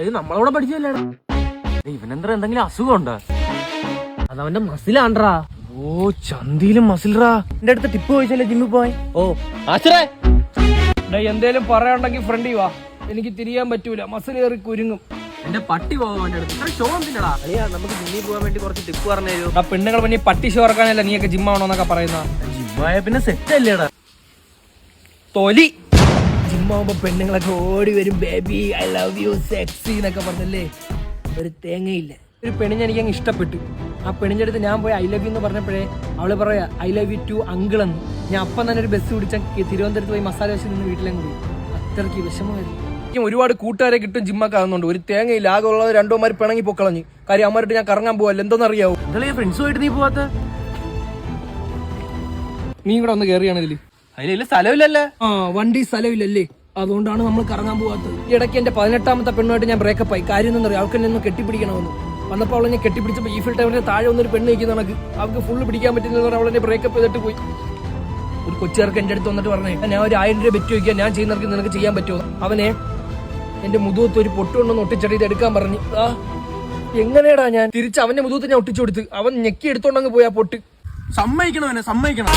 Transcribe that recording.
അത് നമ്മളവിടെ പഠിച്ചല്ലേടാ. ഇവനെന്താ എന്തെങ്കിലും അസുഖം ഉണ്ടോ? അതവന്റെ മസിലാണ്ടാ. ഓ ചന്തിയിലും മസിലറാ. എന്റെ അടുത്ത് ടിപ്പ് ചോദിച്ചല്ലേ ജിമ്മിൽ പോയി. ഓ ആശ്രേ എന്തേലും പറയാണ്ടെങ്കിൽ ഫ്രണ്ടി വാ, എനിക്ക് തിരിയാൻ പറ്റൂല, മസിൽ കയറി കുരുങ്ങും. എന്റെ പട്ടി പോകാൻ അവന്റെ അടുത്ത് ഷോ എന്തിനാ? അളിയാ നമുക്ക് ജിമ്മിൽ പോകാൻ വേണ്ടി കുറച്ച് ടിപ്പ് പറഞ്ഞു തരൂ. ആ പെണ്ണുങ്ങൾ പിന്നെ പട്ടി ഷോ ഇറക്കാനല്ല നീയൊക്കെ ജിമ്മാവണോന്നൊക്കെ പറയുന്ന. ജിമ്മായ പിന്നെ സെറ്റ് അല്ലേടാ തൊലി. ജിമ്മാവുമ്പോ പെണ്ണുങ്ങളൊക്കെ ഓടി വരും, baby I love U sexy എന്നൊക്കെ പറഞ്ഞല്ലേ. ഒരു തേങ്ങയില്ല. ഒരു പെണ്ണിനെ എനിക്ക് അങ്ങ് ഇഷ്ടപ്പെട്ടു. ആ പെണ്ണിന്റെ അടുത്ത് ഞാൻ പോയി ഐ ലവ് യു എന്ന് പറഞ്ഞപ്പോഴേ അവള് പറയാ I love you too uncle എന്ന്. ഞാൻ അപ്പം തന്നെ ഒരു ബസ് പിടിച്ച തിരുവനന്തപുരത്ത് പോയി മസാല വെച്ച് നിന്ന് വീട്ടിലേക്ക് പോയി. അത്രയ്ക്ക് വിഷമമായിരുന്നു. ഒരുപാട് കൂട്ടുകാരെ കിട്ടും ജിമ്മൊക്കെ ആകുന്നുണ്ട്. ഒരു തേങ്ങയില്ല. ആകെ ഉള്ളത് രണ്ടോമാർ പിണങ്ങി പൊക്കളഞ്ഞ്. കാര്യം അമ്മമാരുടെ ഞാൻ കറങ്ങാൻ പോവല്ല. എന്തോന്നറിയാവോ? ഫ്രണ്ട്സുമായിട്ട് നീ പോവാത്ത? നീ കൂടെ ഒന്ന് കയറിയാണ് ഇതില്. അതിൽ സ്ഥലമില്ലല്ലേ? ആ വണ്ടി സ്ഥലമില്ലല്ലേ, അതുകൊണ്ടാണ് നമ്മൾ കറങ്ങാൻ പോകാത്തത്. ഈ ഇടയ്ക്ക് എന്റെ 18ാമത്തെ പെണ്ണുമായിട്ട് ഞാൻ ബ്രേക്കപ്പ് ആയി. കാര്യം എന്നറിയാം, അവൾക്ക് എന്നെ ഒന്ന് കെട്ടിപ്പിടിക്കണമെന്ന്. വന്നപ്പോൾ അവളെ ഞാൻ കെട്ടിപ്പിടിച്ചപ്പോൾ ഈഫിൽ ടവറിന്റെ താഴെ ഒന്നൊരു പെണ്ണ് നിൽക്കുന്ന കണക്ക് അവൾക്ക് ഫുള്ള് പിടിക്കാൻ പറ്റുന്ന അവളെന്നെ ബ്രേക്കപ്പ് ചെയ്തിട്ട് പോയി. ഒരു കൊച്ചുകാർക്ക് എന്റെ അടുത്ത് വന്നിട്ട് പറഞ്ഞേ, ഞാൻ ഒരു 1000 രൂപ ബെറ്റ് വയ്ക്കാൻ, ഞാൻ ചെയ്യുന്നവർക്ക് നിനക്ക് ചെയ്യാൻ പറ്റുമോ? അവനെ എന്റെ മുതുകത്ത് ഒരു പൊട്ടുകൊണ്ടൊന്ന് ഒട്ടിച്ചടിയിട്ട് എടുക്കാൻ പറഞ്ഞു. ആ എങ്ങനെയാടാ ഞാൻ തിരിച്ച് അവന്റെ മുതുകത്ത് ഞാൻ ഒട്ടിച്ചു കൊടുത്ത്. അവൻ ഞെക്കി എടുത്തോണ്ടങ്ങ് പോയി ആ പൊട്ട്. സമ്മതിക്കണം, സമ്മതിക്കണം.